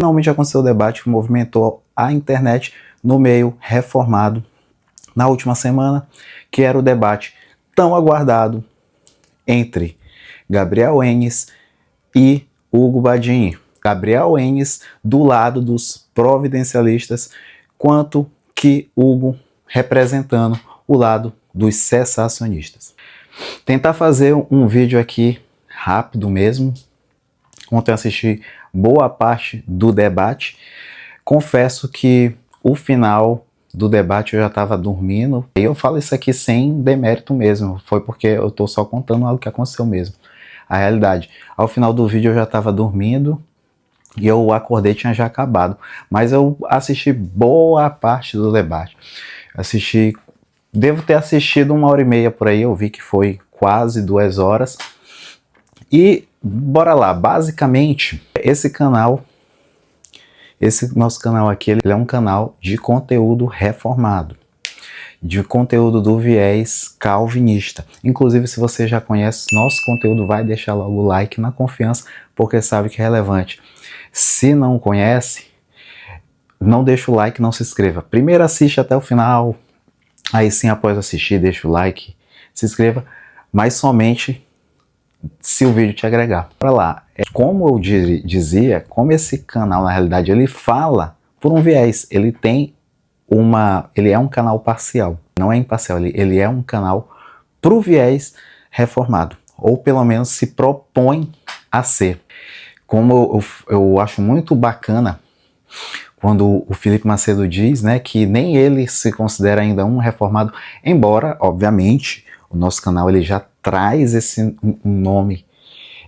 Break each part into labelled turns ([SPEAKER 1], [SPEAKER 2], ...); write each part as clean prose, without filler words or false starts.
[SPEAKER 1] Finalmente aconteceu o debate que movimentou a internet no meio reformado na última semana, que era o debate tão aguardado entre Gabriel Enes e Hugo Badin. Gabriel Enes do lado dos providencialistas, quanto que Hugo representando o lado dos cessacionistas. Tentar fazer um vídeo aqui rápido mesmo. Ontem eu assisti boa parte do debate. Confesso que o final do debate eu já estava dormindo. E eu falo isso aqui sem demérito mesmo. Foi porque eu estou só contando algo que aconteceu mesmo. A realidade. Ao final do vídeo eu já estava dormindo e eu acordei, tinha já acabado. Mas eu assisti boa parte do debate. Devo ter assistido 1h30 por aí. Eu vi que foi quase 2 horas. E bora lá, basicamente, esse nosso canal aqui, ele é um canal de conteúdo reformado, de conteúdo do viés calvinista. Inclusive, se você já conhece nosso conteúdo, vai deixar logo o like na confiança, porque sabe que é relevante. Se não conhece, não deixa o like, não se inscreva. Primeiro assiste até o final, aí sim, após assistir, deixa o like, se inscreva, mas somente se o vídeo te agregar. Para lá, como eu dizia, como esse canal na realidade ele fala por um viés, ele é um canal parcial, não é imparcial, ele é um canal pro viés reformado, ou pelo menos se propõe a ser. Como eu acho muito bacana quando o Felipe Macedo diz, né, que nem ele se considera ainda um reformado, embora, obviamente, o nosso canal ele já traz um nome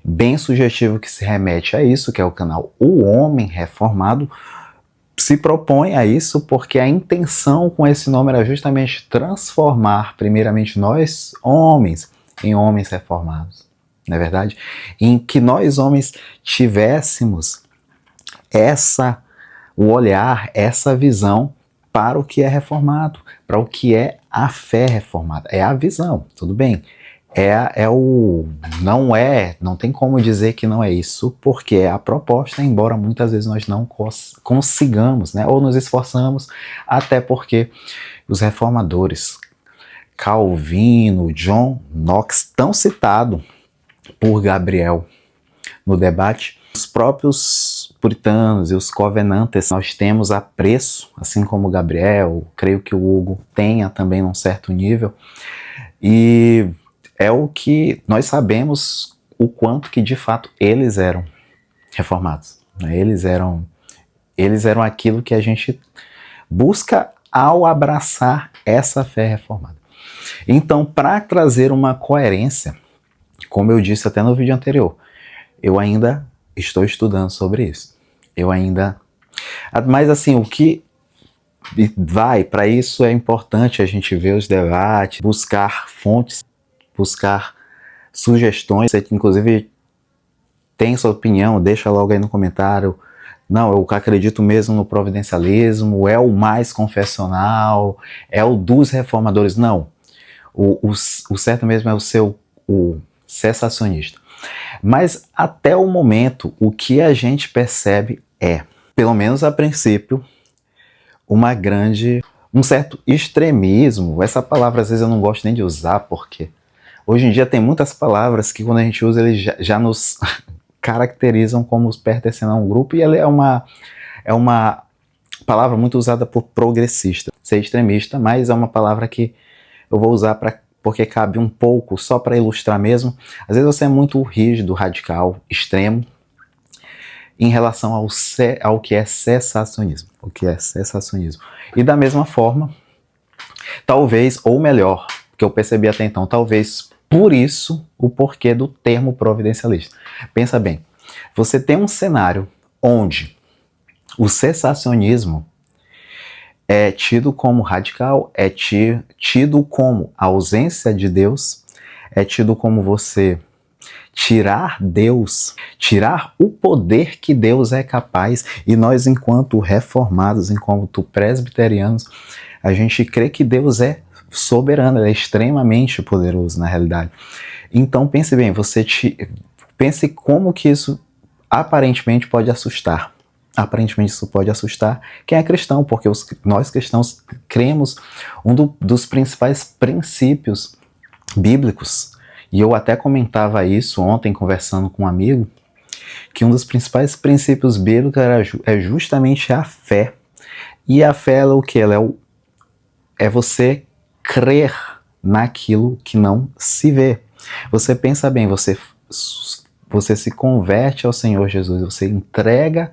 [SPEAKER 1] bem sugestivo que se remete a isso, que é o canal O Homem Reformado. Se propõe a isso porque a intenção com esse nome era justamente transformar, primeiramente, nós homens em homens reformados, não é verdade? Em que nós homens tivéssemos o olhar, essa visão para o que é reformado, para o que é a fé reformada. É a visão, tudo bem. Não tem como dizer que não é isso, porque é a proposta, embora muitas vezes nós não consigamos, né, ou nos esforçamos, até porque os reformadores, Calvino, John Knox, tão citado por Gabriel no debate, os próprios puritanos e os covenantes, nós temos apreço, assim como Gabriel, creio que o Hugo tenha também num certo nível, e é o que nós sabemos o quanto que de fato eles eram reformados, né? Eles eram aquilo que a gente busca ao abraçar essa fé reformada. Então, para trazer uma coerência, como eu disse até no vídeo anterior, eu ainda estou estudando sobre isso. Mas assim, o que para isso é importante a gente ver os debates, buscar fontes, buscar sugestões. Você que inclusive tem sua opinião, deixa logo aí no comentário. Não, eu acredito mesmo no providencialismo, é o mais confessional, é o dos reformadores. Não, o certo mesmo é o cessacionista. Mas até o momento, o que a gente percebe é, pelo menos a princípio, um certo extremismo. Essa palavra às vezes eu não gosto nem de usar, porque hoje em dia tem muitas palavras que quando a gente usa eles já nos caracterizam como pertencendo a um grupo, e ela é uma palavra muito usada por progressista, ser extremista, mas é uma palavra que eu vou usar porque cabe um pouco, só para ilustrar mesmo. Às vezes você é muito rígido, radical, extremo, em relação ao que é cessacionismo. O que é cessacionismo. E da mesma forma, talvez, ou melhor, que eu percebi até então, talvez por isso o porquê do termo providencialista. Pensa bem, você tem um cenário onde o cessacionismo é tido como radical, é tido como ausência de Deus, é tido como você tirar Deus, tirar o poder que Deus é capaz, e nós, enquanto reformados, enquanto presbiterianos, a gente crê que Deus é soberano, ele é extremamente poderoso na realidade. Então pense bem, pense como que isso aparentemente pode assustar. Aparentemente isso pode assustar quem é cristão, porque nós cristãos cremos dos principais princípios bíblicos. E eu até comentava isso ontem conversando com um amigo, que um dos principais princípios bíblicos é justamente a fé. E a fé é o que? É você crer naquilo que não se vê. Você pensa bem, você se converte ao Senhor Jesus, você entrega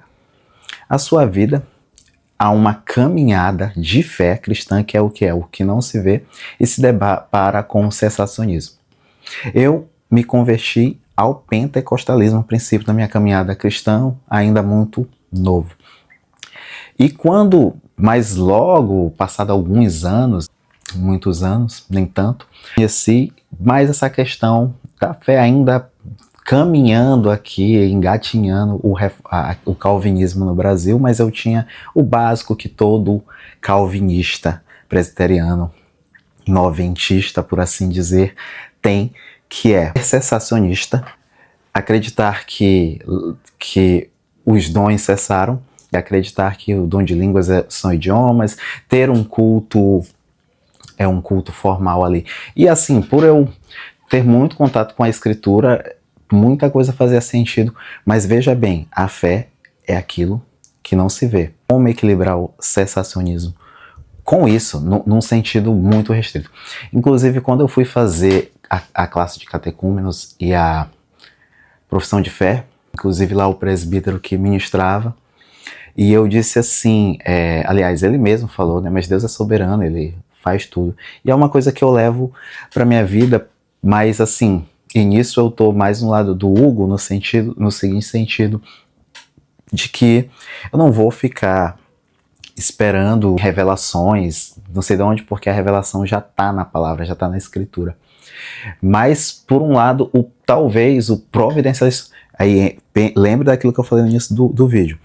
[SPEAKER 1] a sua vida a uma caminhada de fé cristã, que é o que? É o que não se vê, e se depara com o cessacionismo. Eu me converti ao pentecostalismo, a princípio da minha caminhada cristã, ainda muito novo. E mas logo, passado alguns anos, muitos anos, nem tanto, conheci mais essa questão da fé ainda caminhando aqui, engatinhando o calvinismo no Brasil, mas eu tinha o básico que todo calvinista, presbiteriano, noventista, por assim dizer, tem, que é cessacionista, acreditar que os dons cessaram, e acreditar que o dom de línguas são idiomas, ter um culto formal ali. E assim, por eu ter muito contato com a escritura, muita coisa fazia sentido, mas veja bem, a fé é aquilo que não se vê. Como equilibrar o cessacionismo com isso, num sentido muito restrito. Inclusive, quando eu fui fazer a classe de catecúmenos e a profissão de fé, inclusive lá o presbítero que ministrava, e eu disse assim, aliás, ele mesmo falou, né, mas Deus é soberano, ele faz tudo. E é uma coisa que eu levo para minha vida, mas assim, e nisso eu tô mais no lado do Hugo, no seguinte sentido, de que eu não vou ficar esperando revelações, não sei de onde, porque a revelação já está na palavra, já está na escritura. Mas, por um lado, talvez o providencialismo, aí lembre daquilo que eu falei no início do vídeo,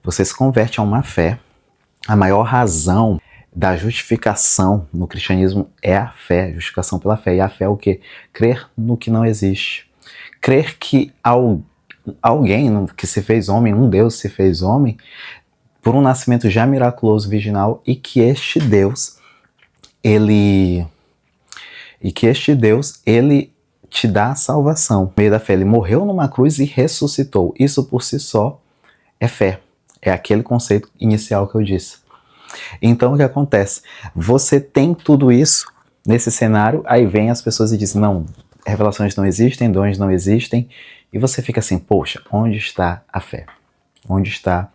[SPEAKER 1] você se converte a uma fé, a maior razão da justificação no cristianismo é a fé, justificação pela fé. E a fé é o quê? Crer no que não existe. Crer que alguém que se fez homem, um Deus se fez homem, por um nascimento já miraculoso, virginal, e que este Deus, ele te dá a salvação. No meio da fé, ele morreu numa cruz e ressuscitou. Isso por si só é fé. É aquele conceito inicial que eu disse. Então o que acontece? Você tem tudo isso nesse cenário, aí vem as pessoas e dizem, não, revelações não existem, dons não existem, e você fica assim, poxa, onde está a fé? Onde está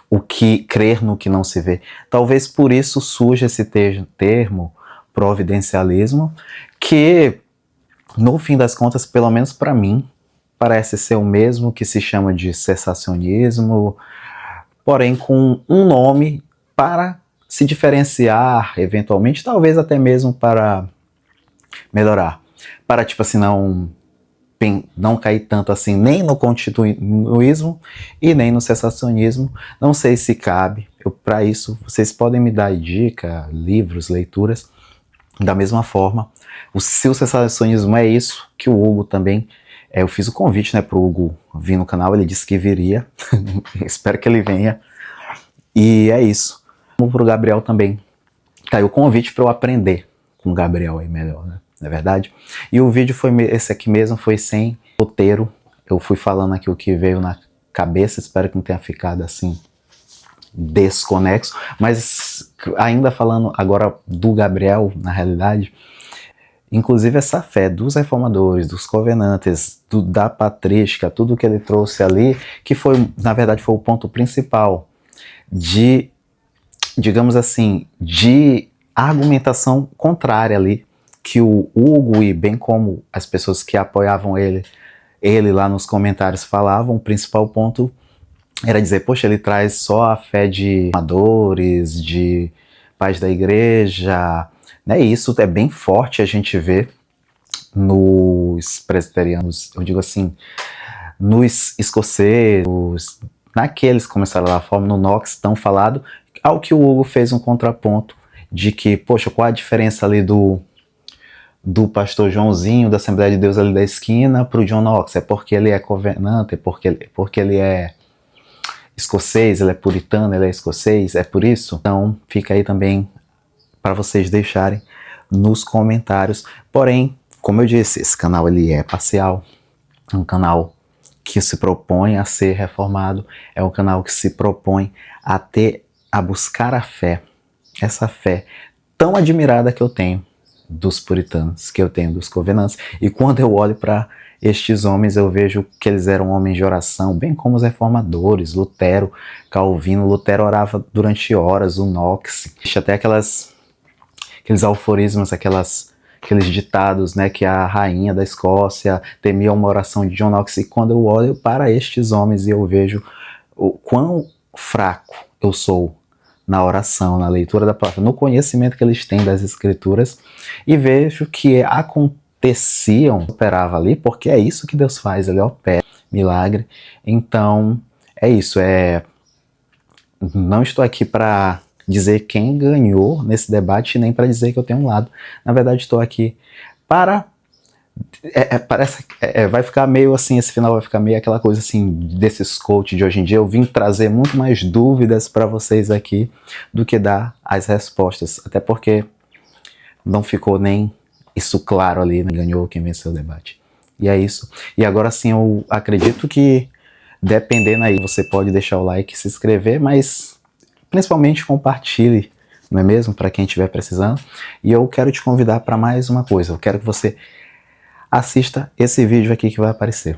[SPEAKER 1] o que crer no que não se vê? Talvez por isso surja esse termo providencialismo, que no fim das contas, pelo menos para mim, parece ser o mesmo que se chama de cessacionismo, porém com um nome para se diferenciar, eventualmente, talvez até mesmo para melhorar, para tipo assim, não cair tanto assim nem no continuismo e nem no cessacionismo. Não sei se cabe. Para isso, vocês podem me dar dica, livros, leituras. Da mesma forma, se o cessacionismo é isso, que o Hugo também, eu fiz o convite, né, para o Hugo vir no canal, ele disse que viria, espero que ele venha, e é isso. Vamos para o Gabriel também, tá aí o convite para eu aprender com o Gabriel aí melhor, né, não é verdade? E o vídeo foi esse aqui mesmo, foi sem roteiro, eu fui falando aqui o que veio na cabeça, espero que não tenha ficado assim desconexo, mas ainda falando agora do Gabriel, na realidade, inclusive essa fé dos reformadores, dos covenantes, da patrística, tudo que ele trouxe ali, que foi, na verdade, foi o ponto principal de, digamos assim, de argumentação contrária ali, que o Hugo e bem como as pessoas que apoiavam ele lá nos comentários falavam, o principal ponto era dizer, poxa, ele traz só a fé de amadores, de pais da igreja, né? E isso é bem forte a gente vê nos presbiterianos, eu digo assim, nos escoceses, naqueles que começaram lá fora, no Knox, tão falado, ao que o Hugo fez um contraponto de que, poxa, qual a diferença ali do pastor Joãozinho, da Assembleia de Deus ali da esquina, para o John Knox? É porque ele é covenante, é porque ele é escocês, ele é puritano, ele é escocês, é por isso? Então fica aí também para vocês deixarem nos comentários. Porém, como eu disse, esse canal ele é parcial, é um canal que se propõe a ser reformado, é um canal que se propõe a buscar a fé, essa fé tão admirada que eu tenho dos puritanos, que eu tenho dos covenantes. E quando eu olho para estes homens, eu vejo que eles eram homens de oração, bem como os reformadores, Lutero, Calvino. Lutero orava durante horas, o Knox, até aqueles aforismos, aqueles ditados, né, que a rainha da Escócia temia uma oração de John Knox. E quando eu olho para estes homens e eu vejo o quão fraco eu sou na oração, na leitura da palavra, no conhecimento que eles têm das escrituras, e vejo que operava ali, porque é isso que Deus faz, ele opera milagre. Então é isso, não estou aqui para dizer quem ganhou nesse debate, nem para dizer que eu tenho um lado. Na verdade, estou aqui para... vai ficar meio assim, esse final vai ficar meio aquela coisa assim, desses coaches de hoje em dia. Eu vim trazer muito mais dúvidas para vocês aqui do que dar as respostas. Até porque não ficou nem isso claro ali, né? Ganhou quem venceu o debate. E é isso. E agora sim, eu acredito que, dependendo aí, você pode deixar o like, se inscrever, mas principalmente compartilhe, não é mesmo? Para quem estiver precisando. E eu quero te convidar para mais uma coisa. Eu quero que você assista esse vídeo aqui que vai aparecer.